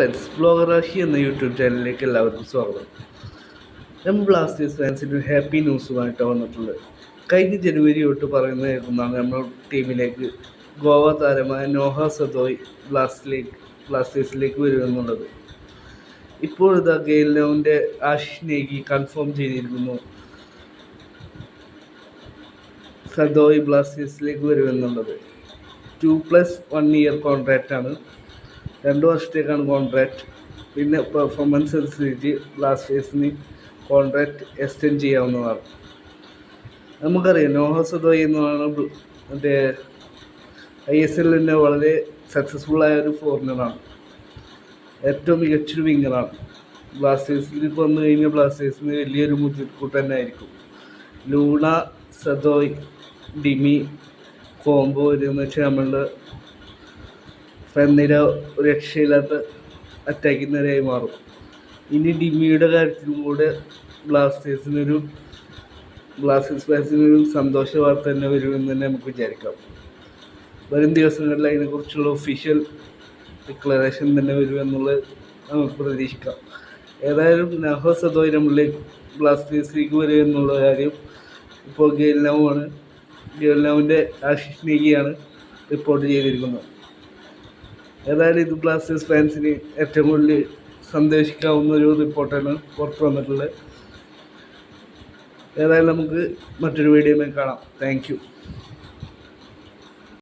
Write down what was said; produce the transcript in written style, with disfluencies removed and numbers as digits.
എക്സ്പ്ലോറാഷി എന്ന യൂട്യൂബ് ചാനലിലേക്ക് എല്ലാവർക്കും സ്വാഗതം. നമ്മൾ ബ്ലാസ്റ്റേഴ്സ് ഫാൻസിന് ഒരു ഹാപ്പി ന്യൂസുമായിട്ടാണ് വന്നിട്ടുള്ളത്. കഴിഞ്ഞ ജനുവരി തൊട്ട് പറയുന്ന കേൾക്കുന്നതാണ് നമ്മുടെ ടീമിലേക്ക് ഗോവ താരമായ നോഹ സദോയ് ബ്ലാസ്റ്റേഴ്സിലേക്ക് വരുമെന്നുള്ളത്. ഇപ്പോഴിതാ ഗെയിലിനോവിൻ്റെ ആശിഷ് നേഗി കൺഫേം ചെയ്തിരിക്കുന്നു സദോയ് ബ്ലാസ്റ്റേഴ്സിലേക്ക് വരുമെന്നുള്ളത്. 2+1 ഇയർ കോൺട്രാക്റ്റാണ്. 2 വർഷത്തേക്കാണ് കോൺട്രാക്റ്റ്. പിന്നെ പെർഫോമൻസ് അനുസരിച്ച് ബ്ലാസ്റ്റേഴ്സിന് കോൺട്രാക്റ്റ് എക്സ്റ്റെൻഡ് ചെയ്യാവുന്നതാണ്. നമുക്കറിയാം നോഹ സദോയ് എന്ന് പറയുന്നത് മറ്റേ ISL വളരെ സക്സസ്ഫുള്ളായ ഒരു ഫോറിനറാണ്. ഏറ്റവും മികച്ചൊരു വിങ്ങറാണ്. ബ്ലാസ്റ്റേഴ്സിലേക്ക് വന്നു കഴിഞ്ഞാൽ ബ്ലാസ്റ്റേഴ്സിന് വലിയൊരു മുതൽക്കൂട്ട് തന്നെ ആയിരിക്കും. ലൂണ സദോയ് ഡിമി കോംബോ വരുമെന്ന് വെച്ചാൽ നമ്മളുടെ ഫ്രണ്ടിര രക്ഷയില്ലാത്ത അറ്റാക്കിംഗ് നിരയായി മാറും. ഇനി ഡിമിയുടെ കാര്യത്തിലും കൂടെ ബ്ലാസ്റ്റേഴ്സ് ഫാൻസിനൊരു സന്തോഷ വാർത്ത തന്നെ വരുമെന്ന് തന്നെ നമുക്ക് വിചാരിക്കാം. വരും ദിവസങ്ങളിൽ അതിനെക്കുറിച്ചുള്ള ഒഫീഷ്യൽ ഡിക്ലറേഷൻ തന്നെ വരുമെന്നുള്ളത് നമുക്ക് പ്രതീക്ഷിക്കാം. ഏതായാലും നോഹ സദോയ് നമ്മളിലേക്ക് ബ്ലാസ്റ്റേഴ്സിലേക്ക് വരിക എന്നുള്ള കാര്യം ഇപ്പോൾ ഗെയിലിനോവിൻ്റെ ആശിഷ് നേഗിയാണ് റിപ്പോർട്ട് ചെയ്തിരിക്കുന്നത്. ഏതായാലും ഇത് ബ്ലാസ്റ്റേഴ്സ് ഫാൻസിന് ഏറ്റവും കൂടുതൽ സന്തോഷിക്കാവുന്ന ഒരു റിപ്പോർട്ടാണ് പുറത്തു വന്നിട്ടുള്ളത്. ഏതായാലും നമുക്ക് മറ്റൊരു വീഡിയോയിൽ കാണാം. Thank you.